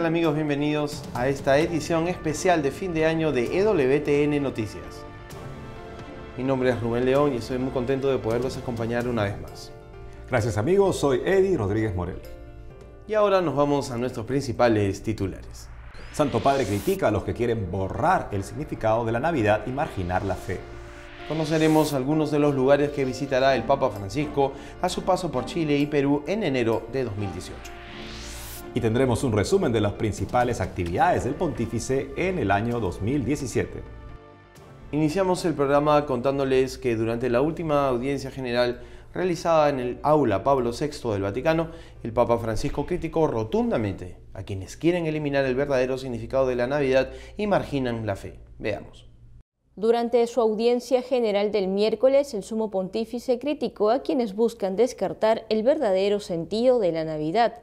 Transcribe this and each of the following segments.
tal amigos? Bienvenidos a esta edición especial de fin de año de EWTN Noticias. Mi nombre es Rubén León y estoy muy contento de poderlos acompañar una vez más. Gracias amigos, soy Eddie Rodríguez Morel. Y ahora nos vamos a nuestros principales titulares. Santo Padre critica a los que quieren borrar el significado de la Navidad y marginar la fe. Conoceremos algunos de los lugares que visitará el Papa Francisco a su paso por Chile y Perú en enero de 2018. Y tendremos un resumen de las principales actividades del pontífice en el año 2017. Iniciamos el programa contándoles que durante la última audiencia general realizada en el Aula Pablo VI del Vaticano, el Papa Francisco criticó rotundamente a quienes quieren eliminar el verdadero significado de la Navidad y marginan la fe. Veamos. Durante su audiencia general del miércoles, el Sumo Pontífice criticó a quienes buscan descartar el verdadero sentido de la Navidad.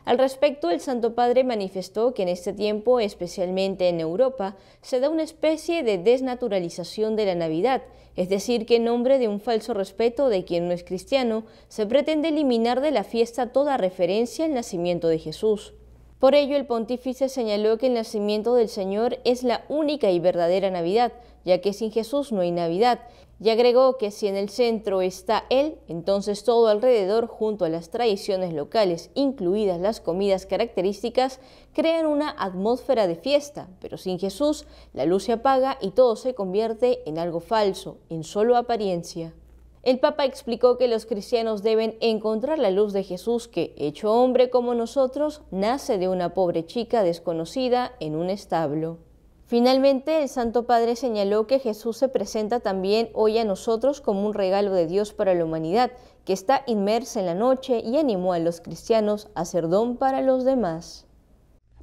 Al respecto, el Santo Padre manifestó que en este tiempo, especialmente en Europa, se da una especie de desnaturalización de la Navidad, es decir, que en nombre de un falso respeto de quien no es cristiano, se pretende eliminar de la fiesta toda referencia al nacimiento de Jesús. Por ello, el pontífice señaló que el nacimiento del Señor es la única y verdadera Navidad, ya que sin Jesús no hay Navidad, y agregó que si en el centro está Él, entonces todo alrededor, junto a las tradiciones locales, incluidas las comidas características, crean una atmósfera de fiesta, pero sin Jesús la luz se apaga y todo se convierte en algo falso, en solo apariencia. El Papa explicó que los cristianos deben encontrar la luz de Jesús que, hecho hombre como nosotros, nace de una pobre chica desconocida en un establo. Finalmente, el Santo Padre señaló que Jesús se presenta también hoy a nosotros como un regalo de Dios para la humanidad, que está inmersa en la noche, y animó a los cristianos a ser don para los demás.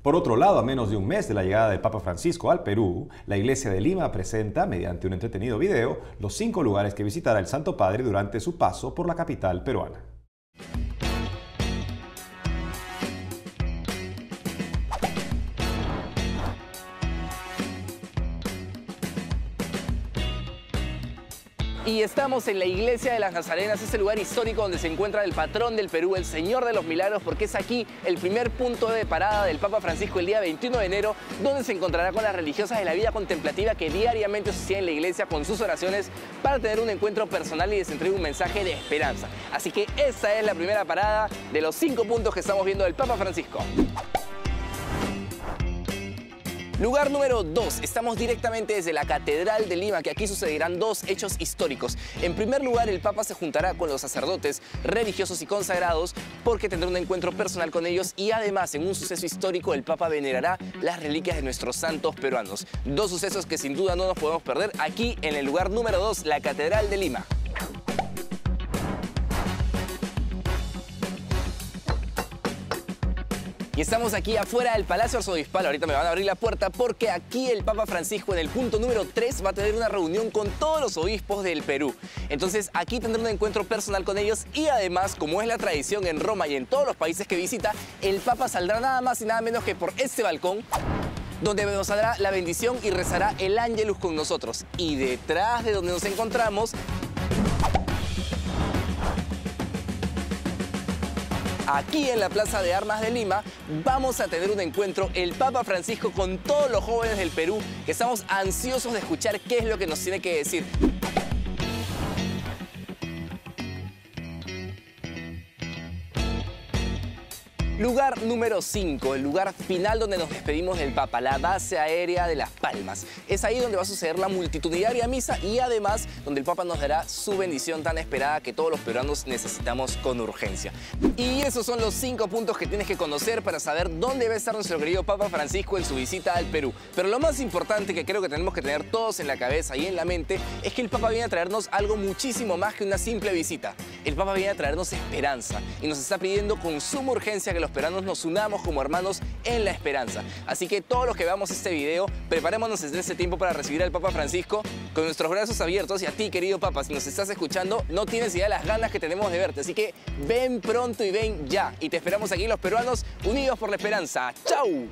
Por otro lado, a menos de un mes de la llegada del Papa Francisco al Perú, la Iglesia de Lima presenta, mediante un entretenido video, los 5 lugares que visitará el Santo Padre durante su paso por la capital peruana. Y estamos en la Iglesia de las Nazarenas, ese lugar histórico donde se encuentra el patrón del Perú, el Señor de los Milagros, porque es aquí el primer punto de parada del Papa Francisco el día 21 de enero, donde se encontrará con las religiosas de la vida contemplativa que diariamente asocian en la iglesia con sus oraciones para tener un encuentro personal y les entregue un mensaje de esperanza. Así que esa es la primera parada de los 5 puntos que estamos viendo del Papa Francisco. Lugar número 2, estamos directamente desde la Catedral de Lima, que aquí sucederán 2 hechos históricos. En primer lugar, el Papa se juntará con los sacerdotes religiosos y consagrados porque tendrá un encuentro personal con ellos y además, en un suceso histórico, el Papa venerará las reliquias de nuestros santos peruanos. 2 sucesos que sin duda no nos podemos perder aquí en el lugar número 2, la Catedral de Lima. Y estamos aquí afuera del Palacio Arzobispal, ahorita me van a abrir la puerta porque aquí el Papa Francisco en el punto número 3 va a tener una reunión con todos los obispos del Perú. Entonces aquí tendrá un encuentro personal con ellos y además, como es la tradición en Roma y en todos los países que visita, el Papa saldrá nada más y nada menos que por este balcón, donde nos dará la bendición y rezará el Ángelus con nosotros. Y detrás de donde nos encontramos, aquí en la Plaza de Armas de Lima, vamos a tener un encuentro el Papa Francisco con todos los jóvenes del Perú, que estamos ansiosos de escuchar qué es lo que nos tiene que decir. Lugar número 5, el lugar final donde nos despedimos del Papa, la base aérea de Las Palmas. Es ahí donde va a suceder la multitudinaria misa y además donde el Papa nos dará su bendición tan esperada que todos los peruanos necesitamos con urgencia. Y esos son los 5 puntos que tienes que conocer para saber dónde va a estar nuestro querido Papa Francisco en su visita al Perú. Pero lo más importante que creo que tenemos que tener todos en la cabeza y en la mente es que el Papa viene a traernos algo muchísimo más que una simple visita. El Papa viene a traernos esperanza y nos está pidiendo con suma urgencia que los peruanos nos unamos como hermanos en la esperanza. Así que todos los que veamos este video, preparémonos desde ese tiempo para recibir al Papa Francisco con nuestros brazos abiertos. Y a ti, querido Papa, si nos estás escuchando, no tienes idea de las ganas que tenemos de verte. Así que ven pronto y ven ya. Y te esperamos aquí los peruanos unidos por la esperanza. ¡Chau!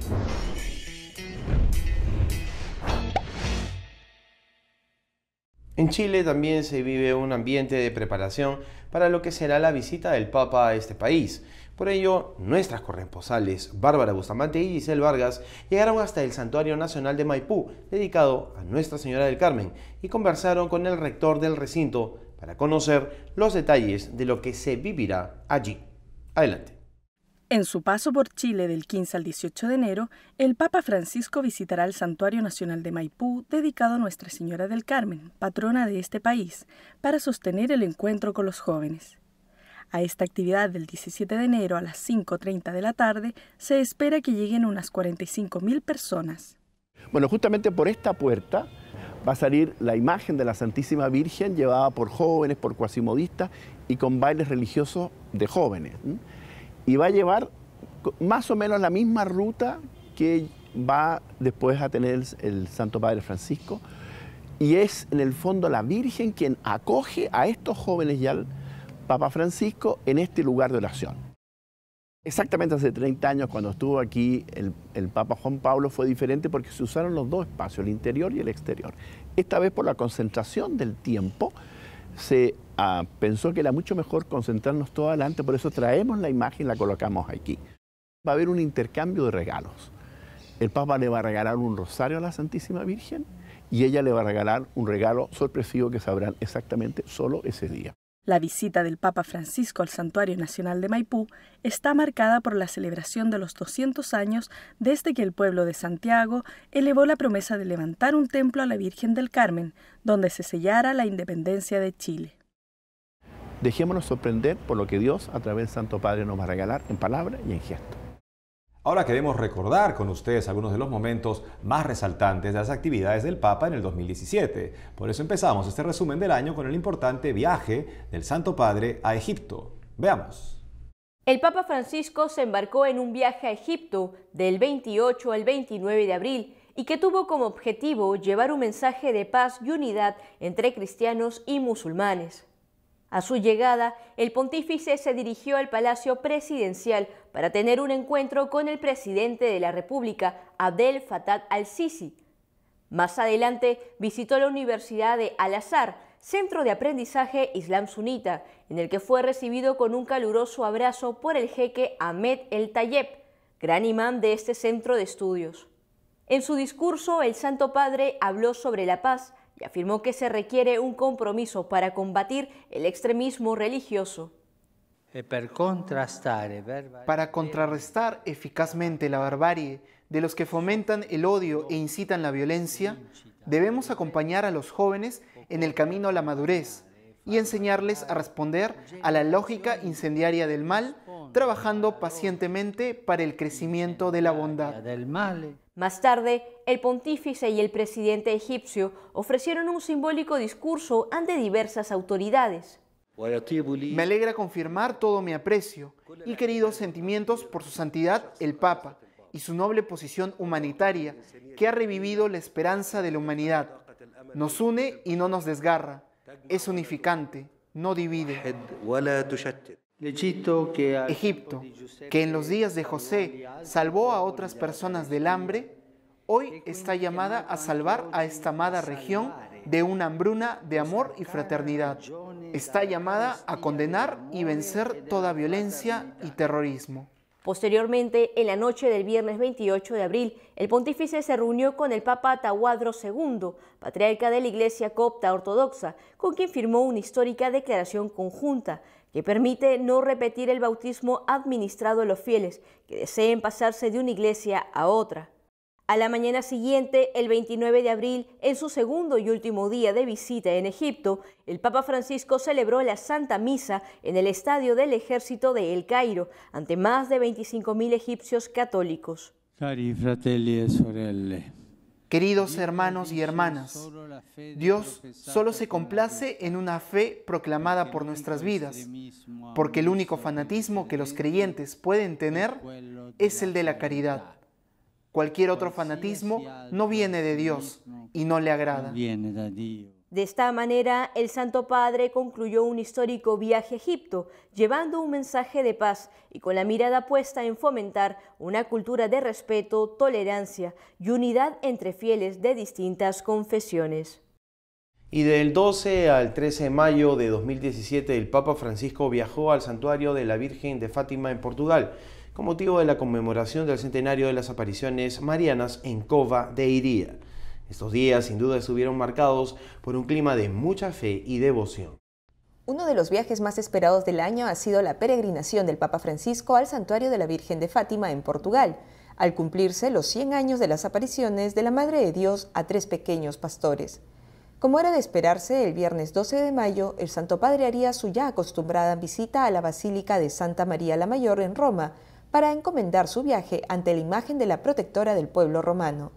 En Chile también se vive un ambiente de preparación para lo que será la visita del Papa a este país. Por ello, nuestras corresponsales Bárbara Bustamante y Giselle Vargas llegaron hasta el Santuario Nacional de Maipú, dedicado a Nuestra Señora del Carmen, y conversaron con el rector del recinto para conocer los detalles de lo que se vivirá allí. Adelante. En su paso por Chile del 15 al 18 de enero, el Papa Francisco visitará el Santuario Nacional de Maipú, dedicado a Nuestra Señora del Carmen, patrona de este país, para sostener el encuentro con los jóvenes. A esta actividad del 17 de enero a las 5:30 de la tarde se espera que lleguen unas 45.000 personas. Bueno, justamente por esta puerta va a salir la imagen de la Santísima Virgen llevada por jóvenes, por cuasimodistas y con bailes religiosos de jóvenes. Y va a llevar más o menos la misma ruta que va después a tener el Santo Padre Francisco. Y es en el fondo la Virgen quien acoge a estos jóvenes y al Papa Francisco en este lugar de oración. Exactamente hace 30 años, cuando estuvo aquí el Papa Juan Pablo, fue diferente porque se usaron los dos espacios, el interior y el exterior. Esta vez, por la concentración del tiempo, se pensó que era mucho mejor concentrarnos todo adelante, por eso traemos la imagen y la colocamos aquí. Va a haber un intercambio de regalos. El Papa le va a regalar un rosario a la Santísima Virgen y ella le va a regalar un regalo sorpresivo que sabrán exactamente solo ese día. La visita del Papa Francisco al Santuario Nacional de Maipú está marcada por la celebración de los 200 años desde que el pueblo de Santiago elevó la promesa de levantar un templo a la Virgen del Carmen, donde se sellara la independencia de Chile. Dejémonos sorprender por lo que Dios, a través del Santo Padre, nos va a regalar en palabra y en gesto. Ahora queremos recordar con ustedes algunos de los momentos más resaltantes de las actividades del Papa en el 2017. Por eso empezamos este resumen del año con el importante viaje del Santo Padre a Egipto. Veamos. El Papa Francisco se embarcó en un viaje a Egipto del 28 al 29 de abril y que tuvo como objetivo llevar un mensaje de paz y unidad entre cristianos y musulmanes. A su llegada, el pontífice se dirigió al Palacio Presidencial para tener un encuentro con el presidente de la República, Abdel Fattah al-Sisi. Más adelante, visitó la Universidad de Al-Azhar, centro de aprendizaje islam sunita, en el que fue recibido con un caluroso abrazo por el jeque Ahmed el-Tayeb, gran imán de este centro de estudios. En su discurso, el Santo Padre habló sobre la paz y afirmó que se requiere un compromiso para combatir el extremismo religioso. Para contrarrestar eficazmente la barbarie de los que fomentan el odio e incitan la violencia, debemos acompañar a los jóvenes en el camino a la madurez y enseñarles a responder a la lógica incendiaria del mal, trabajando pacientemente para el crecimiento de la bondad. Más tarde, el pontífice y el presidente egipcio ofrecieron un simbólico discurso ante diversas autoridades. Me alegra confirmar todo mi aprecio y queridos sentimientos por su santidad el Papa y su noble posición humanitaria que ha revivido la esperanza de la humanidad. Nos une y no nos desgarra. Es unificante, no divide. Egipto, que en los días de José salvó a otras personas del hambre, hoy está llamada a salvar a esta amada región de una hambruna de amor y fraternidad. Está llamada a condenar y vencer toda violencia y terrorismo. Posteriormente, en la noche del viernes 28 de abril, el pontífice se reunió con el Papa Tawadros II, patriarca de la Iglesia Copta Ortodoxa, con quien firmó una histórica declaración conjunta que permite no repetir el bautismo administrado a los fieles que deseen pasarse de una iglesia a otra. A la mañana siguiente, el 29 de abril, en su segundo y último día de visita en Egipto, el Papa Francisco celebró la Santa Misa en el Estadio del Ejército de El Cairo, ante más de 25.000 egipcios católicos. Cari fratelli e sorelle. Queridos hermanos y hermanas, Dios solo se complace en una fe proclamada por nuestras vidas, porque el único fanatismo que los creyentes pueden tener es el de la caridad. Cualquier otro fanatismo no viene de Dios y no le agrada. De esta manera, el Santo Padre concluyó un histórico viaje a Egipto, llevando un mensaje de paz y con la mirada puesta en fomentar una cultura de respeto, tolerancia y unidad entre fieles de distintas confesiones. Y del 12 al 13 de mayo de 2017, el Papa Francisco viajó al santuario de la Virgen de Fátima en Portugal, con motivo de la conmemoración del centenario de las apariciones marianas en Cova de Iria. Estos días sin duda estuvieron marcados por un clima de mucha fe y devoción. Uno de los viajes más esperados del año ha sido la peregrinación del Papa Francisco al santuario de la Virgen de Fátima en Portugal, al cumplirse los 100 años de las apariciones de la Madre de Dios a 3 pequeños pastores. Como era de esperarse, el viernes 12 de mayo, el Santo Padre haría su ya acostumbrada visita a la Basílica de Santa María la Mayor en Roma para encomendar su viaje ante la imagen de la protectora del pueblo romano.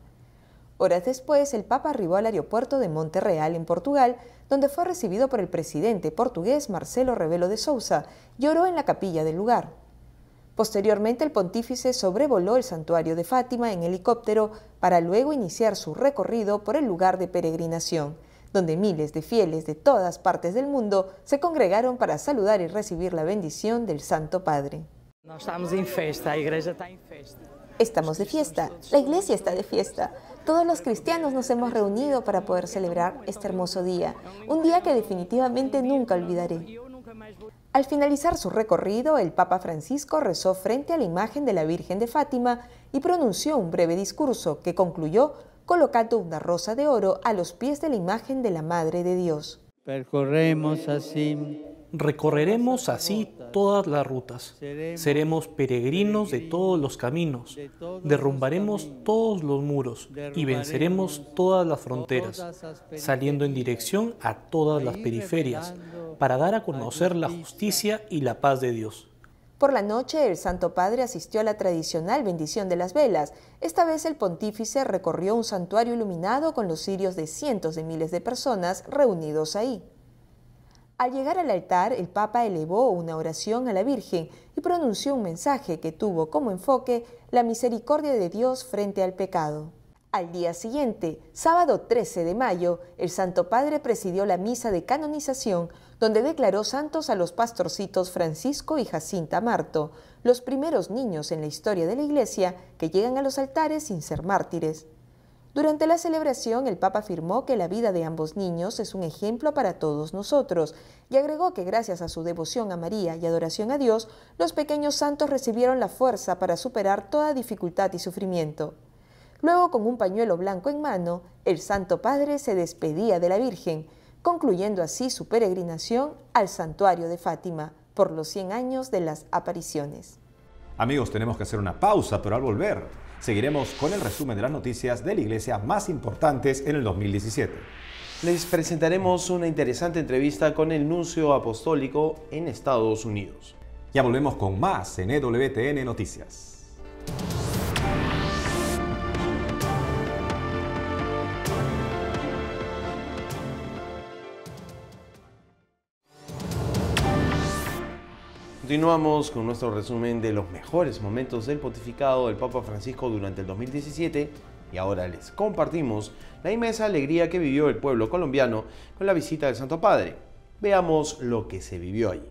Horas después, el Papa arribó al aeropuerto de Monterreal, en Portugal, donde fue recibido por el presidente portugués Marcelo Rebelo de Sousa y oró en la capilla del lugar. Posteriormente, el pontífice sobrevoló el santuario de Fátima en helicóptero para luego iniciar su recorrido por el lugar de peregrinación, donde miles de fieles de todas partes del mundo se congregaron para saludar y recibir la bendición del Santo Padre. Estamos de fiesta, la iglesia está en fiesta. Estamos de fiesta, la iglesia está de fiesta. Todos los cristianos nos hemos reunido para poder celebrar este hermoso día, un día que definitivamente nunca olvidaré. Al finalizar su recorrido, el Papa Francisco rezó frente a la imagen de la Virgen de Fátima y pronunció un breve discurso que concluyó colocando una rosa de oro a los pies de la imagen de la Madre de Dios. Recorreremos así todas las rutas, seremos peregrinos de todos los caminos, derrumbaremos todos los muros y venceremos todas las fronteras, saliendo en dirección a todas las periferias, para dar a conocer la justicia y la paz de Dios. Por la noche, el Santo Padre asistió a la tradicional bendición de las velas. Esta vez el pontífice recorrió un santuario iluminado con los cirios de cientos de miles de personas reunidos ahí. Al llegar al altar, el Papa elevó una oración a la Virgen y pronunció un mensaje que tuvo como enfoque la misericordia de Dios frente al pecado. Al día siguiente, sábado 13 de mayo, el Santo Padre presidió la misa de canonización, donde declaró santos a los pastorcitos Francisco y Jacinta Marto, los primeros niños en la historia de la Iglesia que llegan a los altares sin ser mártires. Durante la celebración, el Papa afirmó que la vida de ambos niños es un ejemplo para todos nosotros y agregó que gracias a su devoción a María y adoración a Dios, los pequeños santos recibieron la fuerza para superar toda dificultad y sufrimiento. Luego, con un pañuelo blanco en mano, el Santo Padre se despedía de la Virgen, concluyendo así su peregrinación al santuario de Fátima por los 100 años de las apariciones. Amigos, tenemos que hacer una pausa, pero al volver seguiremos con el resumen de las noticias de la iglesia más importantes en el 2017. Les presentaremos una interesante entrevista con el nuncio apostólico en Estados Unidos. Ya volvemos con más en EWTN Noticias. Continuamos con nuestro resumen de los mejores momentos del pontificado del Papa Francisco durante el 2017 y ahora les compartimos la inmensa alegría que vivió el pueblo colombiano con la visita del Santo Padre. Veamos lo que se vivió allí.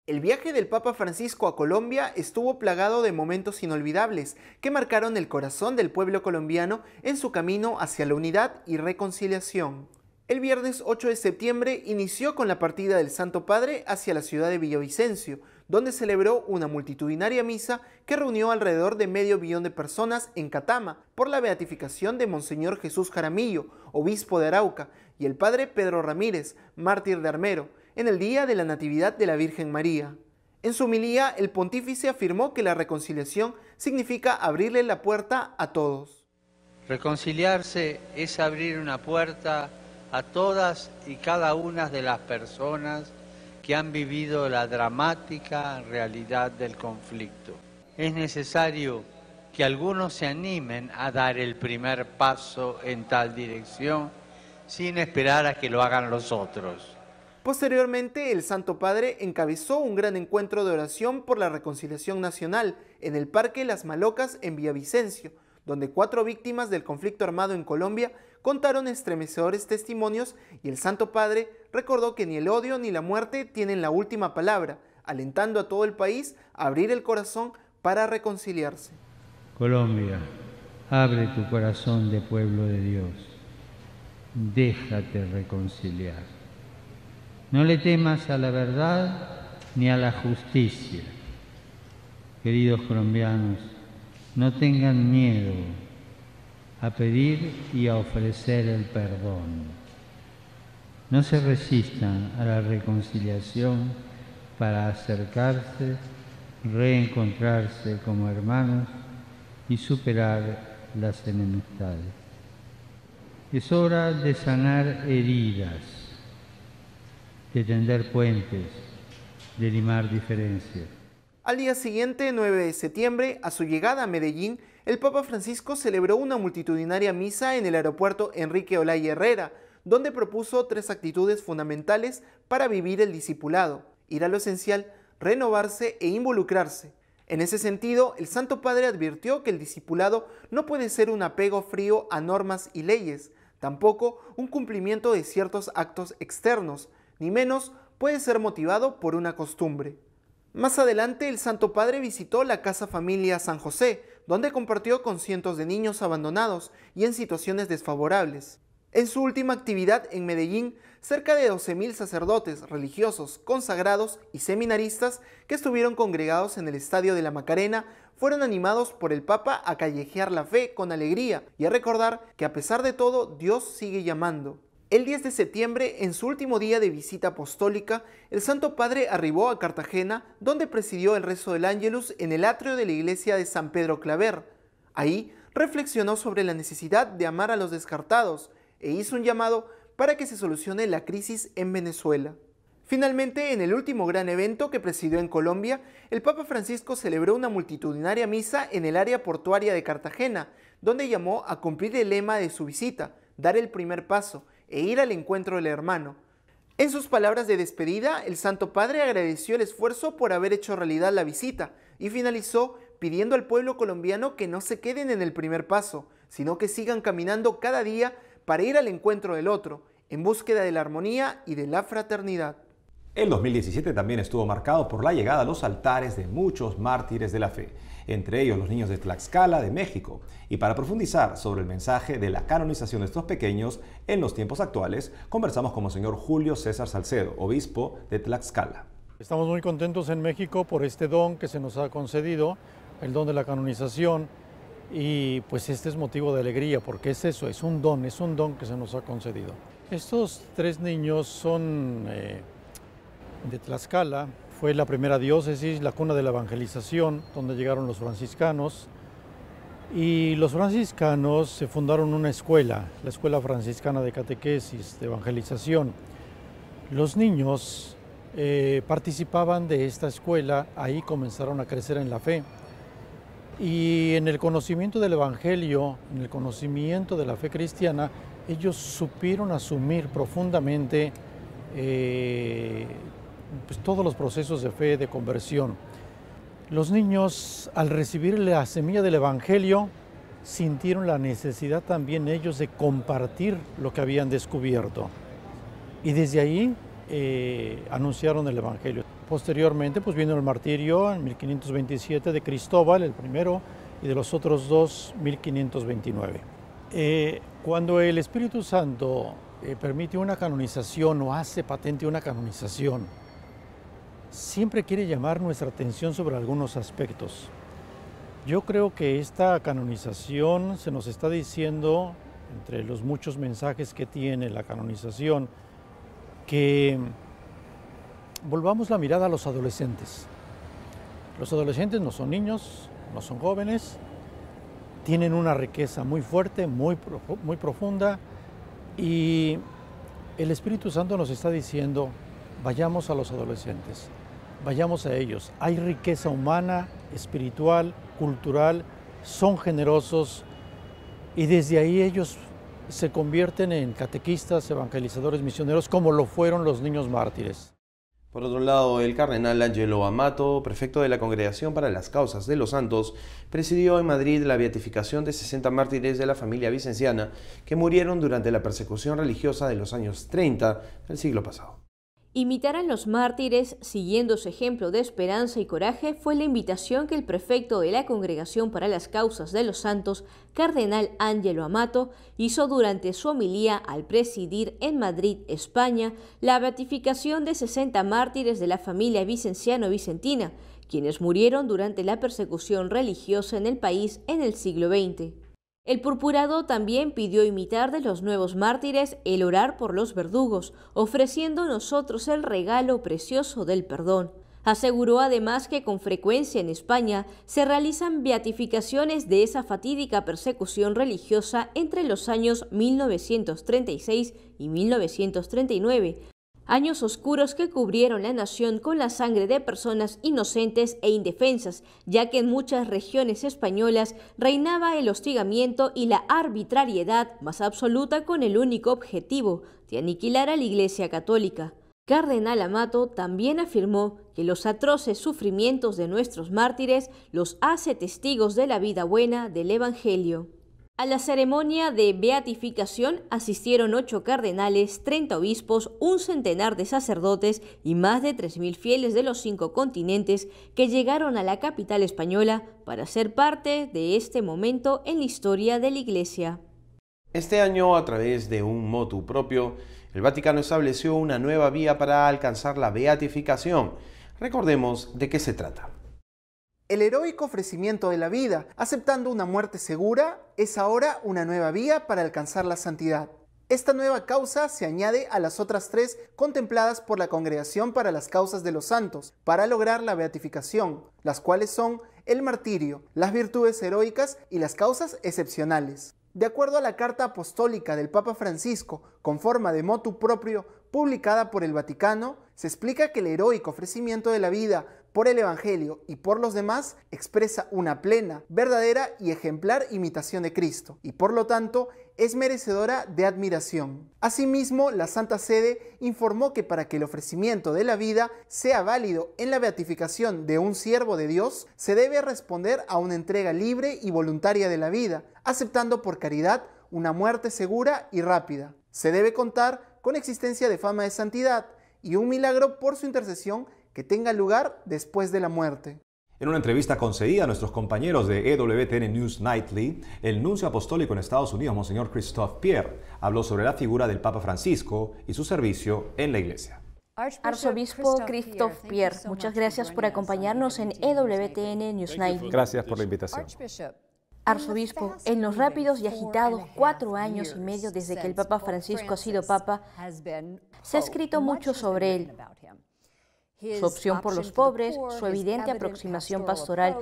El viaje del Papa Francisco a Colombia estuvo plagado de momentos inolvidables que marcaron el corazón del pueblo colombiano en su camino hacia la unidad y reconciliación. El viernes 8 de septiembre inició con la partida del Santo Padre hacia la ciudad de Villavicencio, donde celebró una multitudinaria misa que reunió alrededor de 500 000 de personas en Catama por la beatificación de Monseñor Jesús Jaramillo, obispo de Arauca, y el Padre Pedro Ramírez, mártir de Armero, en el día de la Natividad de la Virgen María. En su homilía, el pontífice afirmó que la reconciliación significa abrirle la puerta a todos. Reconciliarse es abrir una puerta a todas y cada una de las personas que han vivido la dramática realidad del conflicto. Es necesario que algunos se animen a dar el primer paso en tal dirección sin esperar a que lo hagan los otros. Posteriormente, el Santo Padre encabezó un gran encuentro de oración por la reconciliación nacional en el Parque Las Malocas en Villavicencio, donde 4 víctimas del conflicto armado en Colombia contaron estremecedores testimonios y el Santo Padre recordó que ni el odio ni la muerte tienen la última palabra, alentando a todo el país a abrir el corazón para reconciliarse. Colombia, abre tu corazón de pueblo de Dios. déjate reconciliar. No le temas a la verdad ni a la justicia. Queridos colombianos, no tengan miedo a pedir y a ofrecer el perdón. No se resistan a la reconciliación para acercarse, reencontrarse como hermanos y superar las enemistades. Es hora de sanar heridas, de tender puentes, de limar diferencias. Al día siguiente, 9 de septiembre, a su llegada a Medellín, el Papa Francisco celebró una multitudinaria misa en el aeropuerto Enrique Olaya Herrera, donde propuso 3 actitudes fundamentales para vivir el discipulado: ir a lo esencial, renovarse e involucrarse. En ese sentido, el Santo Padre advirtió que el discipulado no puede ser un apego frío a normas y leyes, tampoco un cumplimiento de ciertos actos externos, ni menos puede ser motivado por una costumbre. Más adelante, el Santo Padre visitó la Casa Familia San José, donde compartió con cientos de niños abandonados y en situaciones desfavorables. En su última actividad en Medellín, cerca de 12.000 sacerdotes, religiosos, consagrados y seminaristas que estuvieron congregados en el Estadio de la Macarena fueron animados por el Papa a callejear la fe con alegría y a recordar que a pesar de todo, Dios sigue llamando. El 10 de septiembre, en su último día de visita apostólica, el Santo Padre arribó a Cartagena, donde presidió el rezo del Ángelus en el atrio de la iglesia de San Pedro Claver. Ahí reflexionó sobre la necesidad de amar a los descartados e hizo un llamado para que se solucione la crisis en Venezuela. Finalmente, en el último gran evento que presidió en Colombia, el Papa Francisco celebró una multitudinaria misa en el área portuaria de Cartagena, donde llamó a cumplir el lema de su visita: dar el primer paso e ir al encuentro del hermano. En sus palabras de despedida, el Santo Padre agradeció el esfuerzo por haber hecho realidad la visita y finalizó pidiendo al pueblo colombiano que no se queden en el primer paso, sino que sigan caminando cada día para ir al encuentro del otro, en búsqueda de la armonía y de la fraternidad. El 2017 también estuvo marcado por la llegada a los altares de muchos mártires de la fe, entre ellos los niños de Tlaxcala, de México. Y para profundizar sobre el mensaje de la canonización de estos pequeños en los tiempos actuales, conversamos con Monseñor Julio César Salcedo, obispo de Tlaxcala. Estamos muy contentos en México por este don que se nos ha concedido, el don de la canonización, y pues este es motivo de alegría porque es eso, es un don que se nos ha concedido. Estos 3 niños son de Tlaxcala, fue la primera diócesis, la cuna de la evangelización, donde llegaron los franciscanos, y los franciscanos se fundaron una escuela, la Escuela Franciscana de Catequesis, de Evangelización. Los niños participaban de esta escuela, ahí comenzaron a crecer en la fe. Y en el conocimiento del Evangelio, en el conocimiento de la fe cristiana, ellos supieron asumir profundamente pues todos los procesos de fe, de conversión. Los niños, al recibir la semilla del Evangelio, sintieron la necesidad también ellos de compartir lo que habían descubierto. Y desde ahí anunciaron el Evangelio. Posteriormente, pues vino el martirio en 1527 de Cristóbal, el primero, y de los otros 2, 1529. Cuando el Espíritu Santo permite una canonización o hace patente una canonización, siempre quiere llamar nuestra atención sobre algunos aspectos. Yo creo que esta canonización se nos está diciendo, entre los muchos mensajes que tiene la canonización, que volvamos la mirada a los adolescentes. Los adolescentes no son niños, no son jóvenes, tienen una riqueza muy fuerte, muy profunda, y el Espíritu Santo nos está diciendo, vayamos a los adolescentes, vayamos a ellos. Hay riqueza humana, espiritual, cultural, son generosos, y desde ahí ellos se convierten en catequistas, evangelizadores, misioneros, como lo fueron los niños mártires. Por otro lado, el cardenal Angelo Amato, prefecto de la Congregación para las Causas de los Santos, presidió en Madrid la beatificación de 60 mártires de la familia vicenciana que murieron durante la persecución religiosa de los años 30 del siglo pasado. Imitar a los mártires, siguiendo su ejemplo de esperanza y coraje, fue la invitación que el prefecto de la Congregación para las Causas de los Santos, cardenal Ángelo Amato, hizo durante su homilía al presidir en Madrid, España, la beatificación de 60 mártires de la familia vicenciano-vicentina, quienes murieron durante la persecución religiosa en el país en el siglo XX. El purpurado también pidió imitar de los nuevos mártires el orar por los verdugos, ofreciendo a nosotros el regalo precioso del perdón. Aseguró además que con frecuencia en España se realizan beatificaciones de esa fatídica persecución religiosa entre los años 1936 y 1939, años oscuros que cubrieron la nación con la sangre de personas inocentes e indefensas, ya que en muchas regiones españolas reinaba el hostigamiento y la arbitrariedad más absoluta con el único objetivo de aniquilar a la Iglesia Católica. Cardenal Amato también afirmó que los atroces sufrimientos de nuestros mártires los hace testigos de la vida buena del Evangelio. A la ceremonia de beatificación asistieron 8 cardenales, 30 obispos, un centenar de sacerdotes y más de 3.000 fieles de los 5 continentes que llegaron a la capital española para ser parte de este momento en la historia de la Iglesia. Este año, a través de un motu propio, el Vaticano estableció una nueva vía para alcanzar la beatificación. Recordemos de qué se trata. El heroico ofrecimiento de la vida, aceptando una muerte segura, es ahora una nueva vía para alcanzar la santidad. Esta nueva causa se añade a las otras 3 contempladas por la Congregación para las Causas de los Santos, para lograr la beatificación, las cuales son el martirio, las virtudes heroicas y las causas excepcionales. De acuerdo a la Carta Apostólica del Papa Francisco, con forma de motu proprio, publicada por el Vaticano, se explica que el heroico ofrecimiento de la vida por el Evangelio y por los demás expresa una plena, verdadera y ejemplar imitación de Cristo, y por lo tanto es merecedora de admiración. Asimismo, la Santa Sede informó que para que el ofrecimiento de la vida sea válido en la beatificación de un siervo de Dios, se debe responder a una entrega libre y voluntaria de la vida, aceptando por caridad una muerte segura y rápida. Se debe contar con existencia de fama de santidad y un milagro por su intercesión que tenga lugar después de la muerte. En una entrevista concedida a nuestros compañeros de EWTN News Nightly, el nuncio apostólico en Estados Unidos, Monseñor Christophe Pierre, habló sobre la figura del Papa Francisco y su servicio en la Iglesia. Arzobispo Christophe Pierre, muchas gracias por acompañarnos en EWTN News Nightly. Gracias por la invitación. Arzobispo, en los rápidos y agitados 4 años y medio desde que el Papa Francisco ha sido Papa, se ha escrito mucho sobre él. Su opción por los pobres, su evidente aproximación pastoral,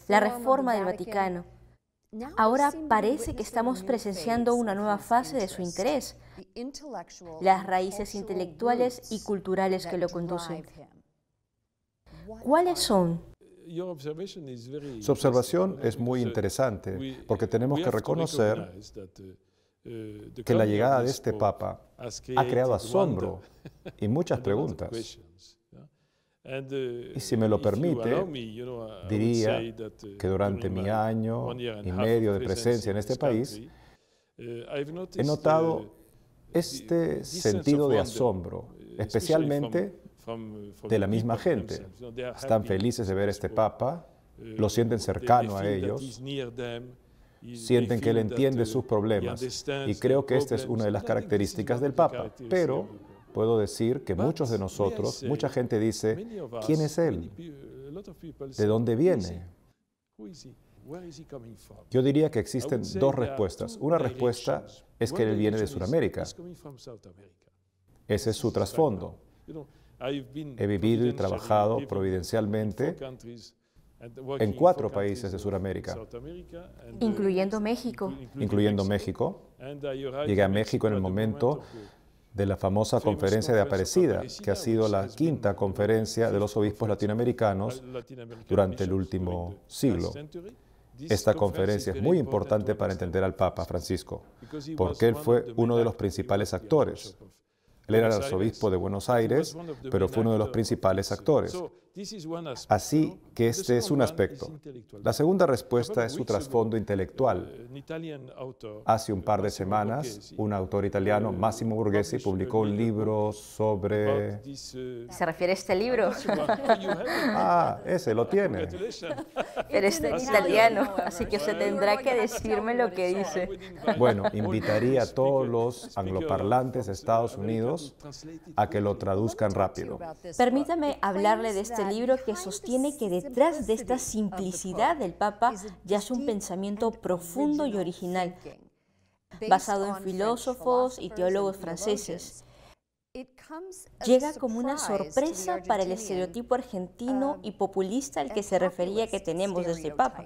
la reforma del Vaticano. Ahora parece que estamos presenciando una nueva fase de su interés, las raíces intelectuales y culturales que lo conducen. ¿Cuáles son? Su observación es muy interesante porque tenemos que reconocer que la llegada de este Papa ha creado asombro y muchas preguntas. Y si me lo permite, diría que durante mi año y medio de presencia en este país, he notado este sentido de asombro, especialmente de la misma gente. Están felices de ver a este Papa, lo sienten cercano a ellos, sienten que él entiende sus problemas y creo que esta es una de las características del Papa. Pero puedo decir que muchos de nosotros, mucha gente dice, ¿quién es él? ¿De dónde viene? Yo diría que existen 2 respuestas. Una respuesta es que él viene de Sudamérica. Ese es su trasfondo. He vivido y trabajado providencialmente en 4 países de Sudamérica. Incluyendo México. Incluyendo México. Llegué a México en el momento de la famosa conferencia de Aparecida, que ha sido la 5ª conferencia de los obispos latinoamericanos durante el último siglo. Esta conferencia es muy importante para entender al Papa Francisco, porque él fue uno de los principales actores. Él era el arzobispo de Buenos Aires, pero fue uno de los principales actores. Así que este es un aspecto. La segunda respuesta es su trasfondo intelectual. Hace un par de semanas, un autor italiano, Massimo Borghesi, publicó un libro sobre... ¿Se refiere a este libro? Ah, ese lo tiene. Pero está en italiano, así que usted tendrá que decirme lo que dice. Bueno, invitaría a todos los angloparlantes de Estados Unidos a que lo traduzcan rápido. Permítame hablarle de este libro que sostiene que detrás de esta simplicidad del Papa yace un pensamiento profundo y original, basado en filósofos y teólogos franceses. Llega como una sorpresa para el estereotipo argentino y populista al que se refería que tenemos de este Papa.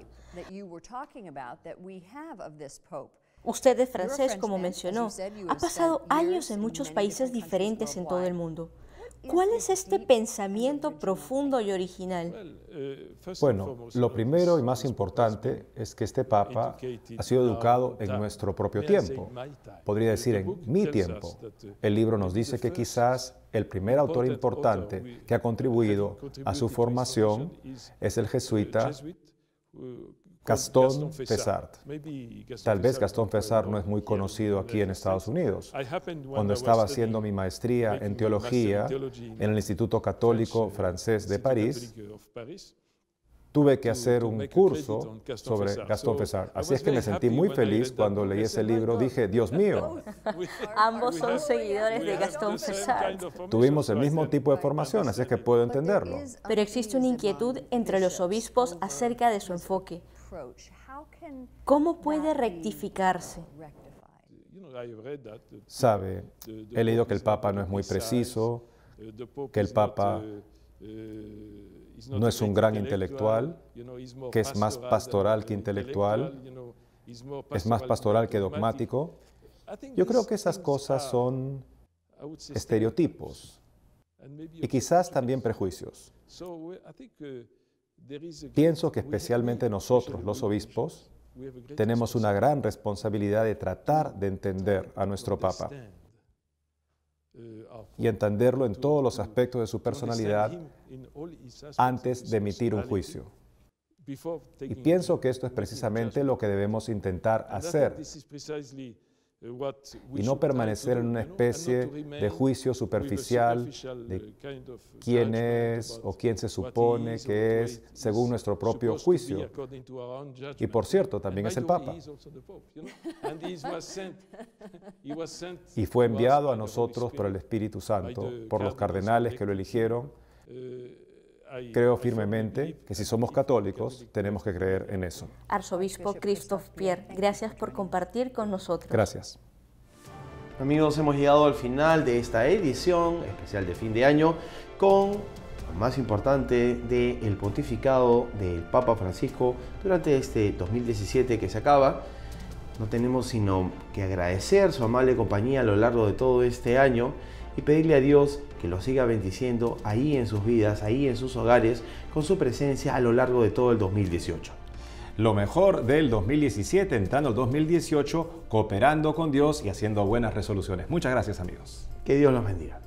Usted es francés, como mencionó. Ha pasado años en muchos países diferentes en todo el mundo. ¿Cuál es este pensamiento profundo y original? Bueno, lo primero y más importante es que este Papa ha sido educado en nuestro propio tiempo. Podría decir en mi tiempo. El libro nos dice que quizás el primer autor importante que ha contribuido a su formación es el jesuita Gaston Fessard. Tal vez Gaston Fessard no es muy conocido aquí en Estados Unidos. Cuando estaba haciendo mi maestría en teología en el Instituto Católico Francés de París, tuve que hacer un curso sobre Gaston Fessard. Así es que me sentí muy feliz cuando leí ese libro. Dije, Dios mío. Ambos son seguidores de Gaston Fessard. Tuvimos el mismo tipo de formación, así es que puedo entenderlo. Pero existe una inquietud entre los obispos acerca de su enfoque. ¿Cómo puede rectificarse? Sabe, he leído que el Papa no es muy preciso, que el Papa no es un gran intelectual, que es más pastoral que intelectual, es más pastoral que dogmático. Yo creo que esas cosas son estereotipos y quizás también prejuicios. Pienso que especialmente nosotros, los obispos, tenemos una gran responsabilidad de tratar de entender a nuestro Papa y entenderlo en todos los aspectos de su personalidad antes de emitir un juicio. Y pienso que esto es precisamente lo que debemos intentar hacer y no permanecer en una especie de juicio superficial de quién es o quién se supone que es según nuestro propio juicio. Y por cierto, también es el Papa. Y fue enviado a nosotros por el Espíritu Santo, por los cardenales que lo eligieron. Creo firmemente que si somos católicos, tenemos que creer en eso. Arzobispo Christophe Pierre, gracias por compartir con nosotros. Gracias. Amigos, hemos llegado al final de esta edición especial de fin de año con lo más importante del pontificado del Papa Francisco durante este 2017 que se acaba. No tenemos sino que agradecer su amable compañía a lo largo de todo este año y pedirle a Dios que los siga bendiciendo ahí en sus vidas, ahí en sus hogares, con su presencia a lo largo de todo el 2018. Lo mejor del 2017, entrando el 2018, cooperando con Dios y haciendo buenas resoluciones. Muchas gracias, amigos. Que Dios los bendiga.